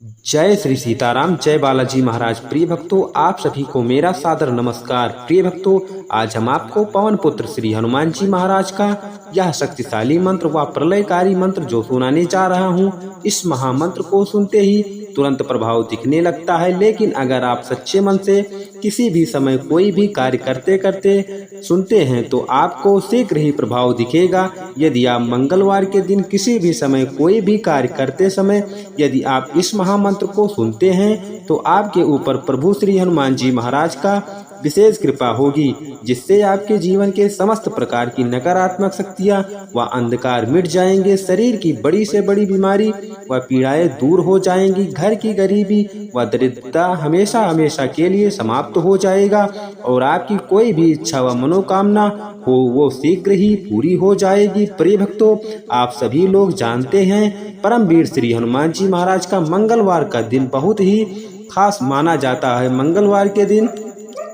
जय श्री सीताराम, जय बालाजी महाराज। प्रिय भक्तों, आप सभी को मेरा सादर नमस्कार। प्रिय भक्तों, आज हम आपको पवन पुत्र श्री हनुमान जी महाराज का यह शक्तिशाली मंत्र व प्रलयकारी मंत्र जो सुनाने जा रहा हूँ। इस महामंत्र को सुनते ही तुरंत प्रभाव दिखने लगता है, लेकिन अगर आप सच्चे मन से किसी भी समय कोई भी कार्य करते करते सुनते हैं तो आपको शीघ्र ही प्रभाव दिखेगा। यदि आप मंगलवार के दिन किसी भी समय कोई भी कार्य करते समय यदि आप इस महामंत्र को सुनते हैं तो आपके ऊपर प्रभु श्री हनुमान जी महाराज का विशेष कृपा होगी, जिससे आपके जीवन के समस्त प्रकार की नकारात्मक शक्तियां व अंधकार मिट जाएंगे। शरीर की बड़ी से बड़ी बीमारी व पीड़ाएं दूर हो जाएंगी। घर की गरीबी व दरिद्रता हमेशा हमेशा के लिए समाप्त हो जाएगा और आपकी कोई भी इच्छा व मनोकामना हो वो शीघ्र ही पूरी हो जाएगी। प्रिय भक्तों, आप सभी लोग जानते हैं परमवीर श्री हनुमान जी महाराज का मंगलवार का दिन बहुत ही खास माना जाता है। मंगलवार के दिन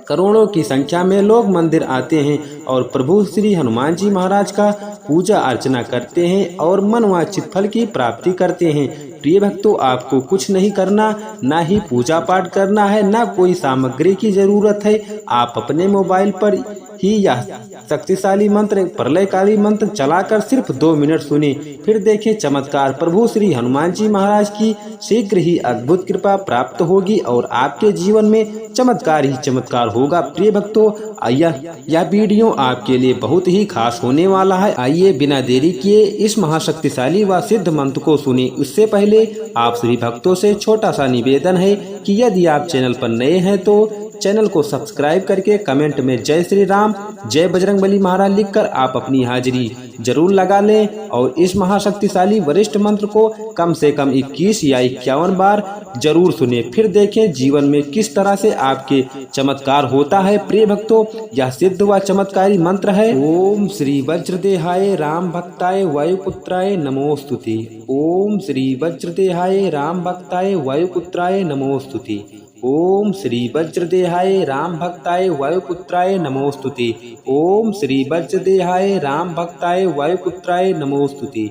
करोड़ों की संख्या में लोग मंदिर आते हैं और प्रभु श्री हनुमान जी महाराज का पूजा अर्चना करते हैं और मनवांछित फल की प्राप्ति करते हैं। प्रिय भक्तों, आपको कुछ नहीं करना, ना ही पूजा पाठ करना है, ना कोई सामग्री की जरूरत है। आप अपने मोबाइल पर ही यह शक्तिशाली मंत्र प्रलयकारी मंत्र चलाकर सिर्फ 2 मिनट सुने, फिर देखें चमत्कार। प्रभु श्री हनुमान जी महाराज की शीघ्र ही अद्भुत कृपा प्राप्त होगी और आपके जीवन में चमत्कार ही चमत्कार होगा। प्रिय भक्तों, यह वीडियो आपके लिए बहुत ही खास होने वाला है। आइए बिना देरी किए इस महाशक्तिशाली व सिद्ध मंत्र को सुने। उससे पहले आप सभी भक्तों से छोटा सा निवेदन है कि यदि आप चैनल पर नए हैं तो चैनल को सब्सक्राइब करके कमेंट में जय श्री राम, जय बजरंगबली महाराज लिखकर आप अपनी हाजिरी जरूर लगा लें और इस महाशक्तिशाली वरिष्ठ मंत्र को कम से कम 21 या 51 बार जरूर सुने, फिर देखें जीवन में किस तरह से आपके चमत्कार होता है। प्रिय भक्तों, यह सिद्ध व चमत्कारी मंत्र है। ओम श्री वज्रदेहाय राम भक्ताय वायुपुत्राय नमोस्तुते। ओम श्री वज्रदेहाय राम भक्ताय वायुपुत्राय नमोस्तुते। ओम श्री वज्रदेहाय राम भक्ताय वायुपुत्राय नमोस्तुते। ओम श्री वज्रदेहाय राम भक्ताय वायुपुत्राय नमोस्तुते।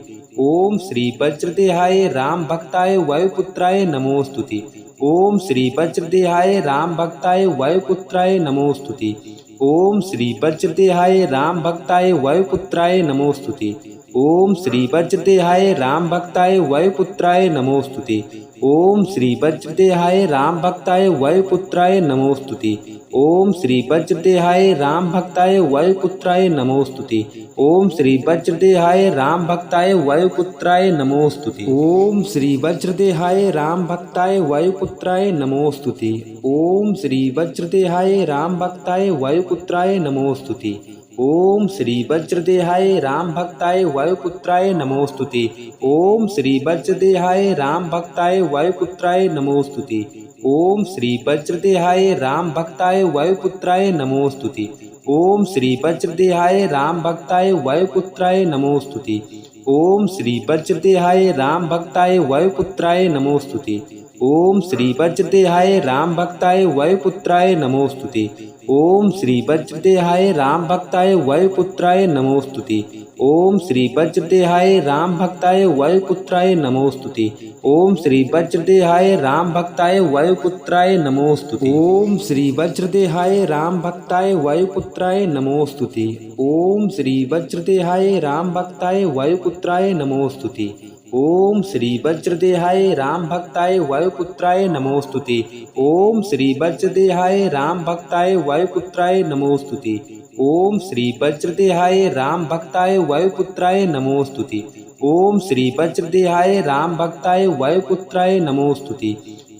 ओम श्री वज्रदेहाय राम भक्ताय वायुपुत्राय नमोस्तुते। ओम श्री वज्रदेहाय राम भक्ताय वायुपुत्राय नमोस्तुते। ओम श्री वज्रदेहाय राम भक्ताय वायुपुत्राय नमोस्तुते। ओम श्री वज्रदेहाय राम भक्ताय वायुपुत्राय नमोस्तुते। ओम श्री वज्रदेहाय राम भक्ताय वायुपुत्राय नमोस्तुते। ओम श्री वज्रदेहाय राम भक्ताय वायुपुत्राय नमोस्तुते। ओम श्री वज्रदेहाय राम भक्ताय वायुपुत्राय नमोस्तुते। ओम श्री वज्रदेहाय राम भक्ताय वायुपुत्राय नमोस्तुते। ओम श्री वज्रदेहाय राम भक्ताय वायुपुत्राय नमोस्तुते। ओम श्री वज्रदेहाय राम भक्ताय वायुपुत्राय नमोस्तुते। ओम श्री वज्रदेहाय राम भक्ताय वायुपुत्राय नमोस्तुते। ओम श्री वज्रदेहाय राम भक्ताय वायुपुत्राय नमोस्तुते। ओम श्री वज्रदेहाय राम भक्ताय वायुपुत्राय नमोस्तुते। ओम श्री वज्रदेहाय राम भक्ताय वायुपुत्राय नमोस्तुते। ओम श्री वज्रदेहाय राम भक्ताय वायुपुत्राय नमोस्तुते। ओम श्री वज्रदेहाय राम भक्ताय वायुपुत्राय नमोस्तुते। ओम श्री वज्रदेहाय राम भक्ताय वायुपुत्राय नमोस्तुते। ओम श्री वज्रदेहाय राम भक्ताय वायुपुत्राय नमोस्तुते। ओम श्री वज्रदेहाय राम भक्ताय वायुपुत्राय नमोस्तुते। ओम श्री वज्रदेहाय राम भक्ताय वायुपुत्राय नमोस्तुते। ओम श्री वज्रदेहाय राम भक्ताय वायुपुत्राय नमोस्तुते। ओम श्री वज्रदेहाय राम भक्ताय वायुपुत्राय नमोस्तुते। ओम श्री वज्रदेहाय राम भक्ताय वायुपुत्राय नमोस्तुते। ओम श्री वज्रदेहाय राम भक्ताय वायुपुत्राय नमोस्तुते।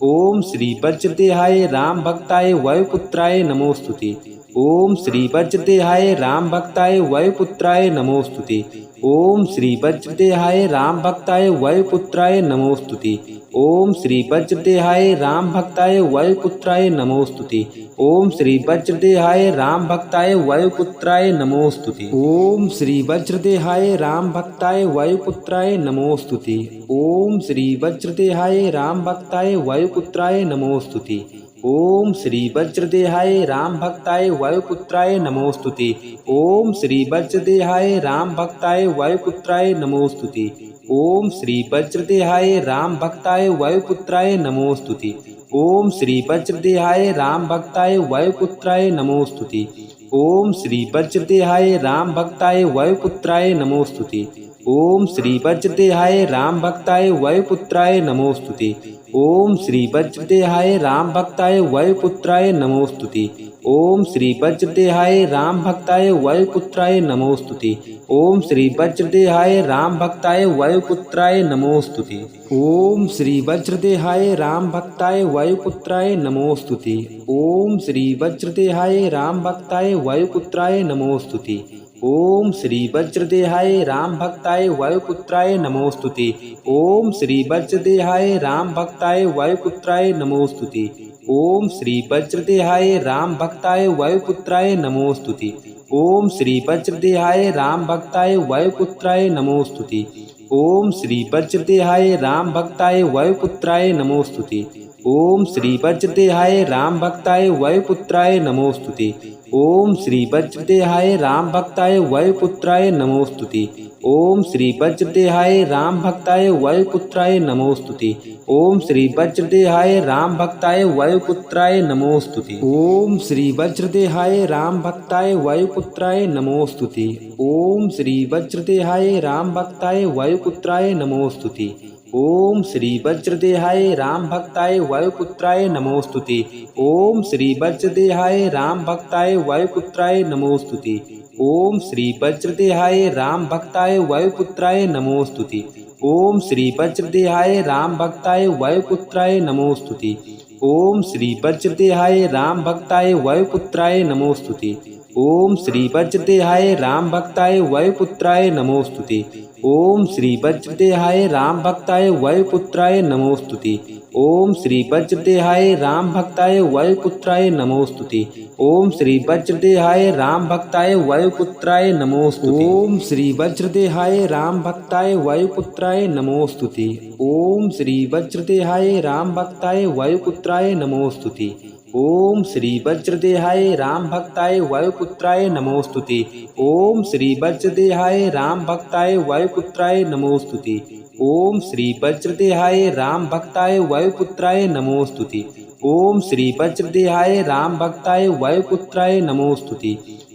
ओम श्री वज्रदेहाय राम भक्ताय वायुपुत्राय नमोस्तुते। ओम श्री वज्रदेहाय राम भक्ताय वायुपुत्राय नमोस्तुते। ओम श्री वज्रदेहाय राम भक्ताय वायुपुत्राय नमोस्तुते। ओम श्री वज्रदेहाय राम भक्ताय वायुपुत्राय नमोस्तुते। ओम श्री वज्रदेहाय राम भक्ताय वायुपुत्राय नमोस्तुते। ओम श्री वज्रदेहाय राम भक्ताय वायुपुत्राय नमोस्तुते। ओम श्री वज्रदेहाय राम भक्ताय वायुपुत्राय नमोस्तुते। ओम श्री वज्रदेहाय राम भक्ताय वायुपुत्राय नमोस्तुते। ओम श्री वज्रदेहाय राम भक्ताय वायुपुत्राय नमोस्तुते। ओम श्री वज्रदेहाय राम भक्ताय वायुपुत्राय नमोस्तुति। ओम श्री वज्रदेहाय राम भक्ताय वायुपुत्राय नमोस्तुति। ओम श्री वज्रदेहाय राम भक्ताय वायुपुत्राय नमोस्तुति। ओम श्री वज्रदेहाय राम भक्ताय वायुपुत्राय नमोस्तुति। ओम श्री वज्रदेहाय राम भक्ताय वायुपुत्राय नमोस्तुति। ओम श्री वज्रदेहाय राम भक्ताय वायुपुत्राय नमोस्तुति। ओम श्री वज्रदेहाय राम भक्ताय वायुपुत्राय नमोस्तुति। ओम श्री वज्रदेहाय राम भक्ताय वायुपुत्राय नमोस्तुति। ओम श्री वज्रदेहाय राम भक्ताय वायुपुत्राय नमोस्तुति। ओम श्री वज्रदेहाय राम भक्ताय वायुपुत्राय नमोस्तुति। ओम श्री वज्रदेहाय राम भक्ताय वायुपुत्राय नमोस्तुति। ओम श्री वज्रदेहाय राम भक्ताय वायुपुत्राय नमोस्तुति। ओम श्री वज्रदेहाय राम भक्ताय वायुपुत्राय नमोस्तुति। ओम श्री वज्रदेहाय राम भक्ताय वायुपुत्राय नमोस्तुति। ओम श्री वज्रदेहाय राम भक्ताय वायुपुत्राय नमोस्तुति। ओम श्री वज्रदेहाय राम भक्ताय वायुपुत्राय नमोस्तुति। ओम श्री वज्रदेहाय राम भक्ताय वायुपुत्राय नमोस्तुति। ओम श्री वज्रदेहाय राम भक्ताय वायुपुत्राय नमोस्तुति। ओम श्री वज्रदेहाय राम भक्ताय वायुपुत्राय नमोस्तुति। ओम श्री वज्रदेहाय राम भक्ताय वायुपुत्राय नमोस्तुति। ओम श्री वज्रदेहाय राम भक्ताय वायुपुत्राय नमोस्तुति। ओम श्री वज्रदेहाय राम भक्ताय वायुपुत्राय नमोस्तुति। ओम श्री वज्रदेहाय राम भक्ताय वायुपुत्राय नमोस्तुति। ओम श्री वज्रदेहाय राम भक्ताय वायुपुत्राय नमोस्तुति। ओम श्री वज्रदेहाय राम भक्ताय वायुपुत्राय नमोस्तुति। ओम श्री वज्रदेहाय राम भक्ताय वायुपुत्राय नमोस्तुति। ओम श्री वज्रदेहाय राम भक्ताय वायुपुत्राय नमोस्तुति। ओम श्री वज्रदेहाय राम भक्ताय वायुपुत्राय नमोस्तुति। ओम श्री वज्रदेहाय राम भक्ताय वायुपुत्राय नमोस्तुति। ओम श्री वज्रदेहाय राम भक्ताय वायुपुत्राय नमोस्तुति। ओम श्री वज्रदेहाय राम भक्ताय वायुपुत्राय नमोस्तुति। ओम श्री वज्रदेहाय राम भक्ताय वायुपुत्राय नमोस्तुति। ओम श्री वज्रदेहाय राम भक्ताय वायुपुत्राय नमोस्तुति। ओम श्री वज्रदेहाय राम भक्ताय वायुपुत्राय नमोस्तुति। ओम श्री वज्रदेहाय राम भक्ताय वायुपुत्राय नमोस्तुति। ओम श्री वज्रदेहाय राम भक्ताय वायुपुत्राय नमोस्तुति। ओम श्री वज्रदेहाय राम भक्ताय वायुपुत्राय नमोस्तुति।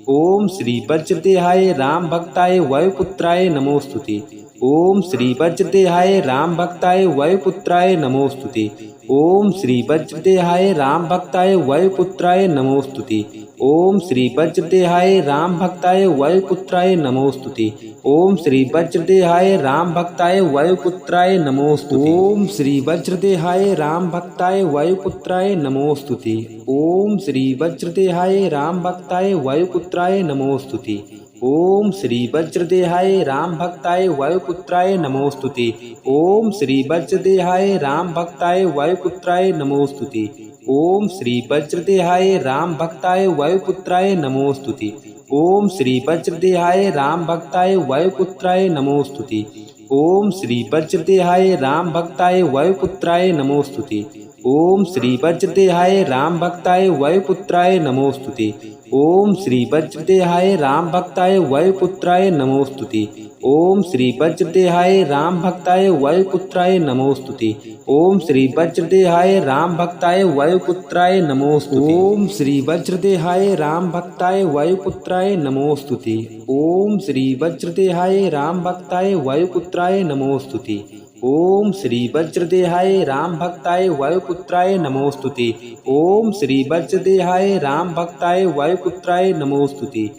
ओम श्री वज्रदेहाय राम भक्ताय वायुपुत्राय नमोस्तुति। ओम श्री वज्रदेहाय राम भक्ताय वायुपुत्राय नमोस्तुति। ओम श्री वज्रदेहाय राम भक्ताय वायुपुत्राय नमोस्तुति। ओम श्री वज्रदेहाय राम भक्ताय वायुपुत्राय नमोस्तुति। ओम श्री वज्रदेहाय राम भक्ताय वायुपुत्राय नमोस्तुति। ओम श्री वज्रदेहाय राम भक्ताय वायुपुत्राय नमोस्तुति। ओम श्री वज्रदेहाय राम भक्ताय वायुपुत्राय नमोस्तुति। ओम श्री वज्रदेहाय राम भक्ताय वायुपुत्राय नमोस्तुति। ओम श्री वज्रदेहाय राम भक्ताय वायुपुत्राय नमोस्तुति। ओम श्री वज्रदेहाय राम भक्ताय वायुपुत्राय नमोस्तुति। ओम श्री वज्रदेहाय राम भक्ताय वायुपुत्राय नमोस्तुति। ओम श्री वज्रदेहाय राम भक्ताय वायुपुत्राय नमोस्तुति। ओम श्री वज्रदेहाय राम भक्ताय वायुपुत्राय नमोस्तुति। ओम श्री वज्रदेहाय राम भक्ताय वायुपुत्राय नमोस्तुति। ओम श्री वज्रदेहाय राम भक्ताय वायुपुत्राय नमोस्तुति। ओम श्री वज्रदेहाय राम भक्ताय वायुपुत्राय नमोस्तुति। ओम श्री वज्रदेहाय राम भक्ताय वायुपुत्राय नमोस्तुति। ओम श्री वज्रदेहाय राम भक्ताय वायुपुत्राय नमोस्तुति।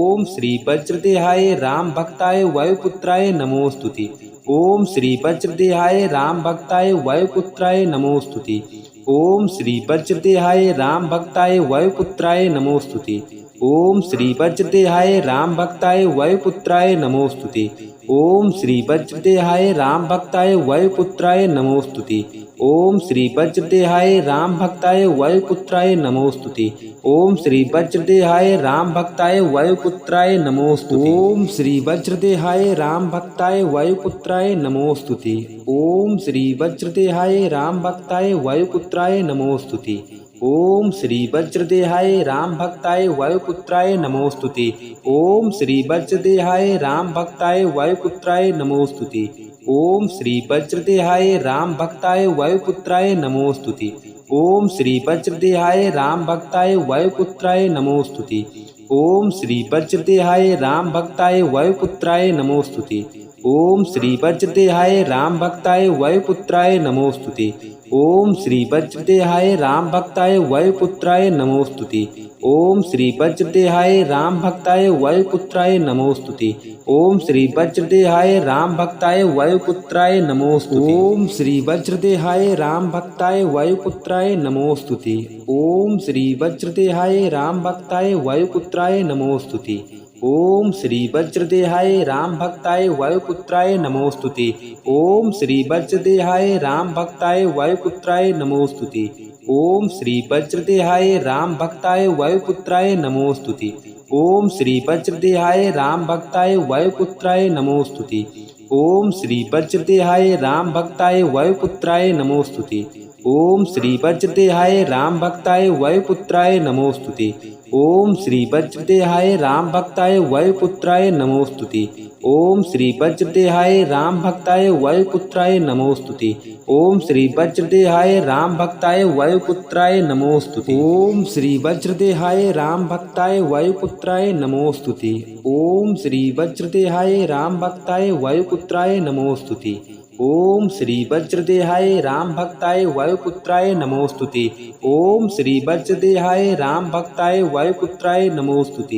ओम श्री वज्रदेहाय राम भक्ताय वायुपुत्राय नमोस्तुति। ओम श्री वज्रदेहाय राम भक्ताय वायुपुत्राय नमोस्तुति। ओम श्री वज्रदेहाय राम भक्ताय वायुपुत्राय नमोस्तुति। ओम श्री वज्रदेहाय राम भक्ताय वायुपुत्राय नमोस्तुति। ओम श्री वज्रदेहाय राम भक्ताय वायुपुत्राय नमोस्तुति। ओम श्री वज्रदेहाय राम भक्ताय वायुपुत्राय नमोस्तुति। ओम श्री वज्रदेहाय राम भक्ताय वायुपुत्राय नमोस्तुति। ओम श्री वज्रदेहाय राम भक्ताय वायुपुत्राय नमोस्तुति। ओम श्री वज्रदेहाय राम भक्ताय वायुपुत्राय नमोस्तुति। ओम श्री वज्रदेहाय राम भक्ताय वायुपुत्राय नमोस्तुति। ओम श्री वज्रदेहाय राम भक्ताय वायुपुत्राय नमोस्तुति। ओम श्री वज्रदेहाय राम भक्ताय वायुपुत्राय नमोस्तुति। ओम श्री वज्रदेहाय राम भक्ताय वायुपुत्राय नमोस्तुति। ओम श्री वज्रदेहाय राम भक्ताय वायुपुत्राय नमोस्तुति। ओम श्री वज्रदेहाय राम भक्ताय वायुपुत्राय नमोस्तुति। ओम श्री वज्रदेहाय राम भक्ताय वायुपुत्राय नमोस्तुति। ओम श्री वज्रदेहाय राम भक्ताय वायुपुत्राय नमोस्तुति। ओम श्री वज्रदेहाय राम भक्ताय वायुपुत्राय नमोस्तुति। ओम श्री वज्रदेहाय राम भक्ताय वायुपुत्राय नमोस्तुति। ओम श्री वज्रदेहाय राम भक्ताय वायुपुत्राय नमोस्तुति। ओम श्री वज्रदेहाय राम भक्ताय वायुपुत्राय नमोस्तुति। ओम श्री वज्रदेहाय राम भक्ताय वायुपुत्राय नमोस्तुति। ओम श्री वज्रदेहाय राम भक्ताय वायुपुत्राय नमोस्तुति। ओम श्री वज्रदेहाय राम भक्ताय वायुपुत्राय नमोस्तुति। ओम श्री वज्रदेहाय राम भक्ताय वायुपुत्राय नमोस्तुति। ओम श्री वज्रदेहाय राम भक्ताय वायुपुत्राय नमोस्तुति। ओम श्री वज्रदेहाय राम भक्ताय वायुपुत्राय नमोस्तुति। ओम श्री वज्रदेहाय राम भक्ताय वायुपुत्राय नमोस्तुति। ओम श्री वज्रदेहाय राम भक्ताय वायुपुत्राय नमोस्तुति। ओम श्री वज्रदेहाय राम भक्ताय वायुपुत्राय नमोस्तुति। ओम श्री वज्रदेहाय राम भक्ताय वायुपुत्राय नमोस्तुति। ओम श्री वज्रदेहाय राम भक्ताय वायुपुत्राय नमोस्तुति। ओम श्री वज्रदेहाय राम भक्ताय वायुपुत्राय नमोस्तुति। ओम श्री वज्रदेहाय राम भक्ताय वायुपुत्राय नमोस्तुति।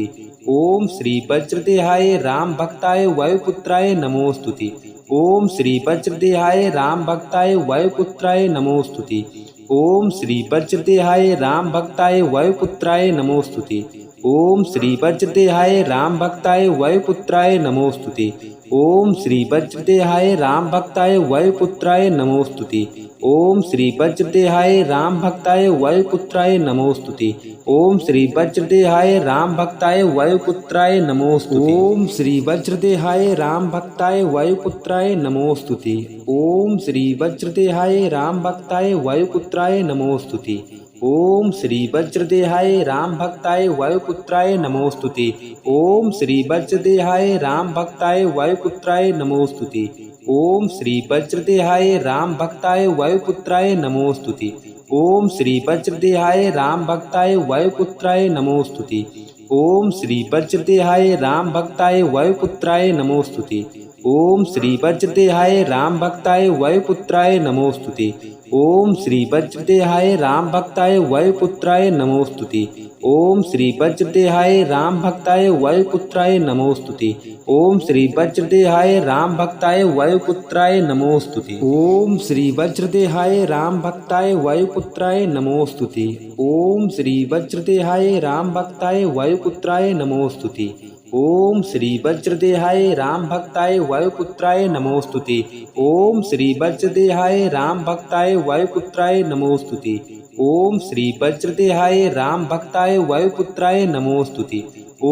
ओम श्री वज्रदेहाय राम भक्ताय वायुपुत्राय नमोस्तुति। ओम श्री वज्रदेहाय राम भक्ताय वायुपुत्राय नमोस्तुति। ओम श्री वज्रदेहाय राम भक्ताय वायुपुत्राय नमोस्तुति। ओम श्री वज्रदेहाय राम भक्ताय वायुपुत्राय नमोस्तुति। ओम श्री वज्रदेहाय राम भक्ताय वायुपुत्राय नमोस्तुति। ओम श्री वज्रदेहाय राम भक्ताय वायुपुत्राय नमोस्तुति। ओम श्री वज्रदेहाय राम भक्ताय वायुपुत्राय नमोस्तुति। ओम श्री वज्रदेहाय राम भक्ताय वायुपुत्राय नमोस्तुति। ओम श्री वज्रदेहाय राम भक्ताय वायुपुत्राय नमोस्तुति। ओम श्री वज्रदेहाय राम भक्ताय वायुपुत्राय नमोस्तुति। ओम श्री वज्रदेहाय राम भक्ताय वायुपुत्राय नमोस्तुति। ओम श्री वज्रदेहाय राम भक्ताय वायुपुत्राय नमोस्तुति। ओम श्री वज्रदेहाय राम भक्ताय वायुपुत्राय नमोस्तुति। ओम श्री वज्रदेहाय राम भक्ताय वायुपुत्राय नमोस्तुति। ओम श्री वज्रदेहाय राम भक्ताय वायुपुत्राय नमोस्तुति। ओम श्री वज्रदेहाय राम भक्ताय वायुपुत्राय नमोस्तुति। ओम श्री वज्रदेहाय राम भक्ताय वायुपुत्राय नमोस्तुति। ओम श्री वज्रदेहाय राम भक्ताय वायुपुत्राय नमोस्तुति। ओम श्री वज्रदेहाय राम भक्ताय वायुपुत्राय नमोस्तुति। ओम श्री वज्रदेहाय राम भक्ताय वायुपुत्राय नमोस्तुति। ओम श्री वज्रदेहाय राम भक्ताय वायुपुत्राय नमोस्तुति। ओम श्री वज्रदेहाय राम भक्ताय वायुपुत्राय नमोस्तुति। ओम श्री वज्रदेहाय राम भक्ताय वायुपुत्राय नमोस्तुति।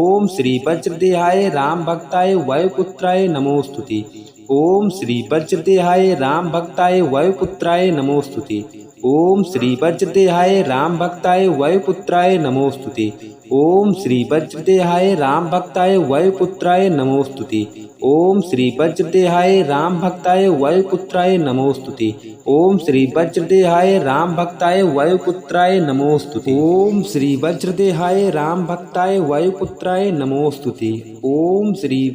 ओम श्री वज्रदेहाय राम भक्ताय वायुपुत्राय नमोस्तुति। ओम श्री वज्रदेहाय राम भक्ताय वायुपुत्राय नमोस्तुति। ओम श्री वज्रदेहाय राम भक्ताय वायुपुत्राय नमोस्तुति। ओम श्री वज्रदेहाय राम भक्ताय वायुपुत्राय नमोस्तुति। ओम श्री वज्रदेहाय राम भक्ताय वायुपुत्राय नमोस्तुति। ओम श्री वज्रदेहाय राम भक्ताय वायुपुत्राय नमोस्तुति। ओम श्री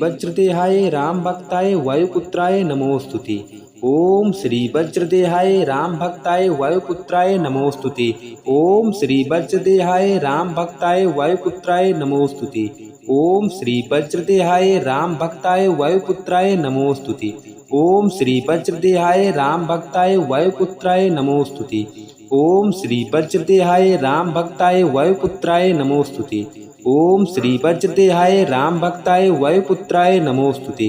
वज्रदेहाय राम भक्ताय वायुपुत्राय नमोस्तुति। ओम श्री वज्रदेहाय राम भक्ताय वायुपुत्राय नमोस्तुति। ओम श्री वज्रदेहाय राम भक्ताय वायुपुत्राय नमोस्तुति। ओम श्री वज्रदेहाय राम भक्ताय वायुपुत्राय नमोस्तुति। ओम श्री वज्रदेहाय राम भक्ताय वायुपुत्राय नमोस्तुति। ओम श्री वज्रदेहाय राम भक्ताय वायुपुत्राय नमोस्तुति। ओम श्री वज्रदेहाय राम भक्ताय वायुपुत्राय नमोस्तुति।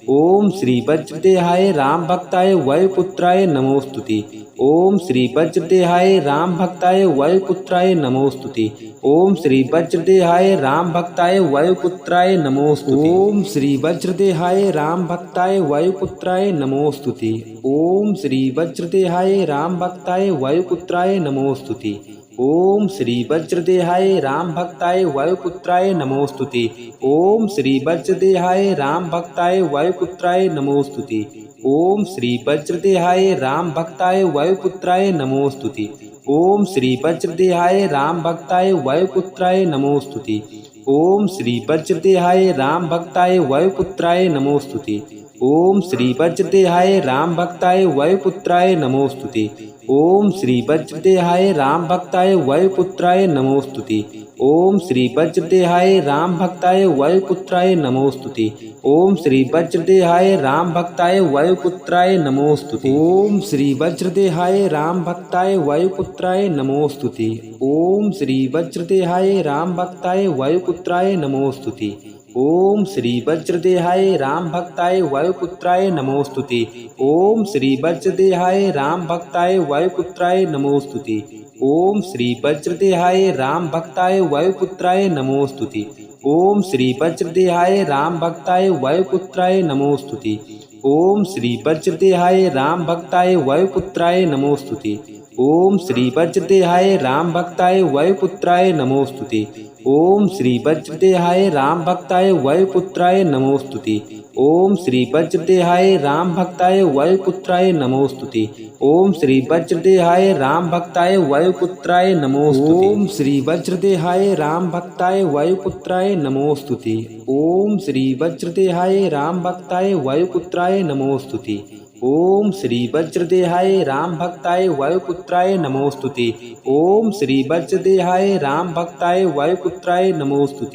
ओम श्री वज्रदेहाय राम भक्ताय वायुपुत्राय नमोस्तुति। ओम श्री वज्रदेहाय राम भक्ताय वायुपुत्राय नमोस्तुति। ओम श्री वज्रदेहाय राम भक्ताय वायुपुत्राय नमोस्तुति। ओम श्री वज्रदेहाय राम भक्ताय वायुपुत्राय नमोस्तुति। ओम श्री वज्रदेहाय राम भक्ताय वायुपुत्राय नमोस्तुति। ओम श्री वज्रदेहाय राम भक्ताय वायुपुत्राय नमोस्तुति। ओम श्री वज्रदेहाय राम भक्ताय वायुपुत्राय नमोस्तुति। ओम श्री वज्रदेहाय राम भक्ताय वायुपुत्राय नमोस्तुते। ओम श्री वज्रदेहाय राम भक्ताय वायुपुत्राय नमोस्तुते। ओम श्री वज्रदेहाय राम भक्ताय वायुपुत्राय नमोस्तुते। ओम श्री वज्रदेहाय राम भक्ताय वायुपुत्राय नमोस्तुते। ओम श्री वज्रदेहाय राम भक्ताय वायुपुत्राय नमोस्तुते। ओम श्री वज्रदेहाय राम भक्ताय वायुपुत्राय नमोस्तुते। ओम श्री वज्रदेहाय राम भक्ताय वायुपुत्राय नमोस्तुते। ओम श्री वज्रदेहाय राम भक्ताय वायुपुत्राय नमोस्तुते। ओम श्री वज्रदेहाय राम भक्ताय वायुपुत्राय नमोस्तुते। ओम श्री वज्रदेहाय राम भक्ताय वायुपुत्राय नमोस्तुते। ओम श्री वज्रदेहाय राम भक्ताय वायुपुत्राय नमोस्तुते। ओम श्री वज्रदेहाय राम भक्ताय वायुपुत्राय नमोस्तुते। ओम श्री वज्रदेहाय राम भक्ताय वायुपुत्राय नमोस्तुते। ओम श्री वज्रदेहाय राम भक्ताय वायुपुत्राय नमोस्तुते। ओम श्री वज्रदेहाय राम भक्ताय वायुपुत्राय नमोस्तुते। ओम श्री वज्रदेहाय राम भक्ताय वायुपुत्राय नमोस्तुते। ओम श्री वज्रदेहाय राम भक्ताय वायुपुत्राय नमोस्तुते। ओम श्री वज्रदेहाय राम भक्ताय वायुपुत्राय नमोस्तुते। ओम श्री वज्रदेहाय राम भक्ताय वायुपुत्राय नमोस्तुते। ओम श्री वज्रदेहाय राम भक्ताय वायुपुत्राय नमोस्तुते। ओम श्री वज्रदेहाय राम भक्ताय वायुपुत्राय नमोस्तुते। ओम श्री वज्रदेहाय राम भक्ताय वायुपुत्राय नमोस्तुते। ओम श्री वज्रदेहाय राम भक्ताय वायुपुत्राय नमोस्तुते।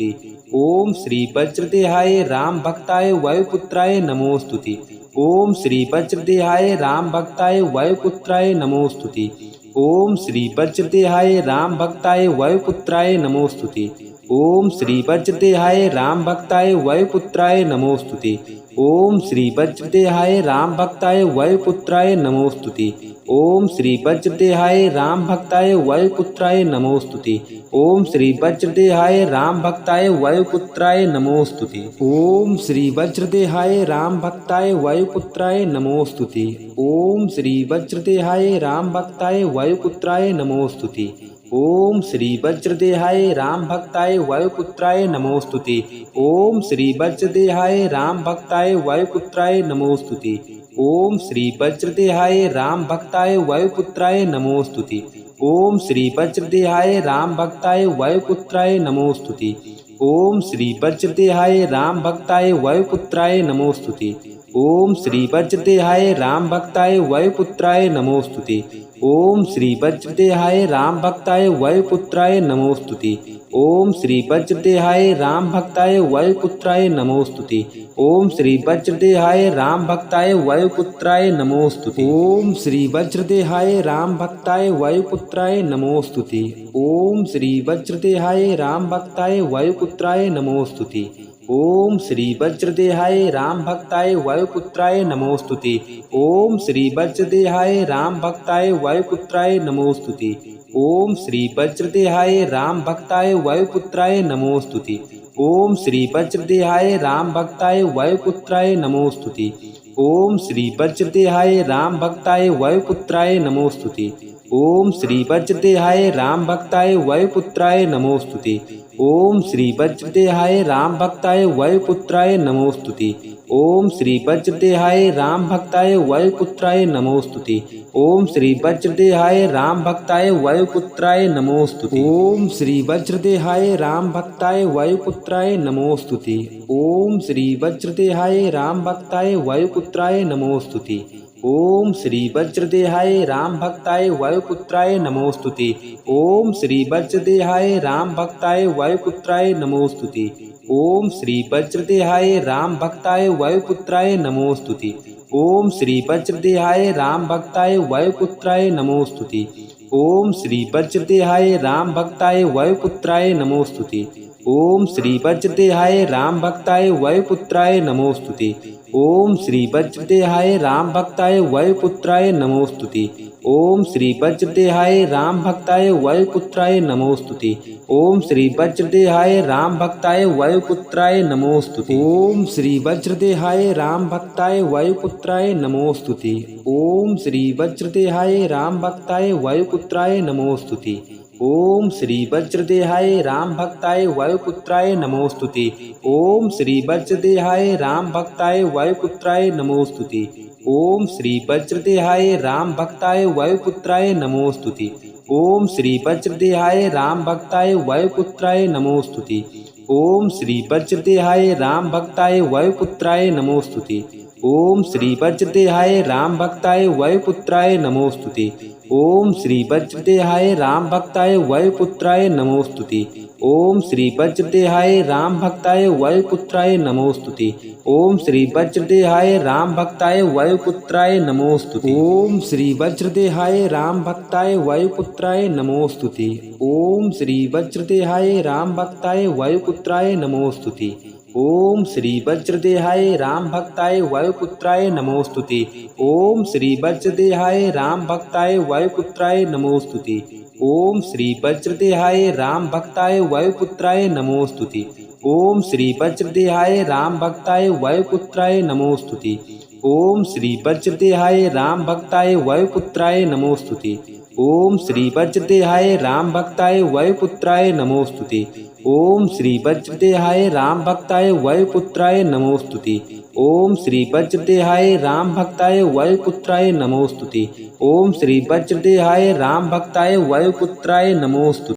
ओम श्री वज्रदेहाय राम भक्ताय वायुपुत्राय नमोस्तुते। ओम श्री वज्रदेहाय राम भक्ताय वायुपुत्राय नमोस्तुते। ओम श्री वज्रदेहाय राम भक्ताय वायुपुत्राय नमोस्तुते। ओम श्री वज्रदेहाय राम भक्ताय वायुपुत्राय नमोस्तुते। ओम श्री वज्रदेहाय राम भक्ताय वायुपुत्राय नमोस्तुते। ओम श्री वज्रदेहाय राम भक्ताय वायुपुत्राय नमोस्तुते। ओम श्री वज्रदेहाय राम भक्ताय वायुपुत्राय नमोस्तुते। ओम श्री वज्रदेहाय राम भक्ताय वायुपुत्राय नमोस्तुते। ओम श्री वज्रदेहाय राम भक्ताय वायुपुत्राय नमोस्तुते। ओम श्री वज्रदेहाय राम भक्ताय वायुपुत्राय नमोस्तुते। ओम श्री वज्रदेहाय राम भक्ताय वायुपुत्राय नमोस्तुते। ओम श्री वज्रदेहाय राम भक्ताय वायुपुत्राय नमोस्तुते। ओम श्री वज्रदेहाय राम भक्ताय वायुपुत्राय नमोस्तुते। ओम श्री वज्रदेहाय राम भक्ताय वायुपुत्राय नमोस्तुते। ओम श्री वज्रदेहाय राम भक्ताय वायुपुत्राय नमोस्तुते। ओम श्री वज्रदेहाय राम भक्ताय वायुपुत्राय नमोस्तुते। ओम श्री वज्रदेहाय राम भक्ताय वायुपुत्राय नमोस्तुते। ओम श्री वज्रदेहाय राम भक्ताय वायुपुत्राय नमोस्तुते। ओम श्री वज्रदेहाय राम भक्ताय वायुपुत्राय नमोस्तुते। ओम श्री वज्रदेहाय राम भक्ताय वायुपुत्राय नमोस्तुते। ओम श्री वज्रदेहाय राम भक्ताय वायुपुत्राय नमोस्तुते। ओम श्री वज्रदेहाय राम भक्ताय वायुपुत्राय नमोस्तुते। ओम श्री वज्रदेहाय राम भक्ताय वायुपुत्राय नमोस्तुते। ओम श्री वज्रदेहाय राम भक्ताय वायुपुत्राय नमोस्तुते। ओम श्री वज्रदेहाय राम भक्ताय वायुपुत्राय नमोस्तुते। ओम श्री वज्रदेहाय राम भक्ताय वायुपुत्राय नमोस्तुते। ओम श्री वज्रदेहाय राम भक्ताय वायुपुत्राय नमोस्तुते। ओम श्री वज्रदेहाय राम भक्ताय वायुपुत्राय नमोस्तुते। ओम श्री वज्रदेहाय राम भक्ताय वायुपुत्राय नमोस्तुते। ओम श्री वज्रदेहाय राम भक्ताय वायुपुत्राय नमोस्तुते। ओम श्री वज्रदेहाय राम भक्ताय वायुपुत्राय नमोस्तुते। ओम श्री वज्रदेहाय राम भक्ताय वायुपुत्राय नमोस्तुते। ओम श्री वज्रदेहाय राम भक्ताय वायुपुत्राय नमोस्तुते। ओम श्री वज्रदेहाय राम भक्ताय वायुपुत्राय नमोस्तुते। ओम श्री वज्रदेहाय राम भक्ताय वायुपुत्राय नमोस्तुते। ओम श्री वज्रदेहाय राम भक्ताय वायुपुत्राय नमोस्तुते। ओम श्री वज्रदेहाय राम भक्ताय वायुपुत्राय नमोस्तुते। ओम श्री वज्रदेहाय राम भक्ताय वायुपुत्राय नमोस्तुते। ओम श्री वज्रदेहाय राम भक्ताय वायुपुत्राय नमोस्तुते। ओम श्री वज्रदेहाय राम भक्ताय वायुपुत्राय नमोस्तुते। ओम श्री वज्रदेहाय राम भक्ताय वायुपुत्राय नमोस्तुते। ओम श्री वज्रदेहाय राम भक्ताय वायुपुत्राय नमोस्तुते। ओम श्री वज्रदेहाय राम भक्ताय वायुपुत्राय नमोस्तुते। ओम श्री वज्रदेहाय राम भक्ताय वायुपुत्राय नमोस्तुते। ओम श्री वज्रदेहाय राम भक्ताय वायुपुत्राय नमोस्तुते। ओम श्री वज्रदेहाय राम भक्ताय वायुपुत्राय नमोस्तुते। ओम श्री वज्रदेहाय राम भक्ताय वायुपुत्राय नमोस्तुते। ओम श्री वज्रदेहाय राम भक्ताय वायुपुत्राय नमोस्तुते। ओम श्री वज्रदेहाय राम भक्ताय वायुपुत्राय नमोस्तुते। ओम श्री वज्रदेहाय राम भक्ताय वायुपुत्राय नमोस्तुते। ओम श्री वज्रदेहाय राम भक्ताय वायुपुत्राय नमोस्तुते। ओम श्री वज्रदेहाय राम भक्ताय वायुपुत्राय नमोस्तुते। ओम श्री वज्रदेहाय राम भक्ताय वायुपुत्राय नमोस्तुते। ओम श्री वज्रदेहाय राम भक्ताय वायुपुत्राय नमोस्तुते। ओम श्री वज्रदेहाय राम भक्ताय वायुपुत्राय नमोस्तुते। ओम श्री वज्रदेहाय राम भक्ताय वायुपुत्राय नमोस्तुते। ओम श्री वज्रदेहाय राम भक्ताय वायुपुत्राय नमोस्तुते। ओम श्री वज्रदेहाय राम भक्ताय वायुपुत्राय नमोस्तुते। ओम श्री वज्रदेहाय राम भक्ताय वायुपुत्राय नमोस्तुते। ओम श्री वज्रदेहाय राम भक्ताय वायुपुत्राय नमोस्तुते। ओम श्री वज्रदेहाय राम भक्ताय वायुपुत्राय नमोस्तुते।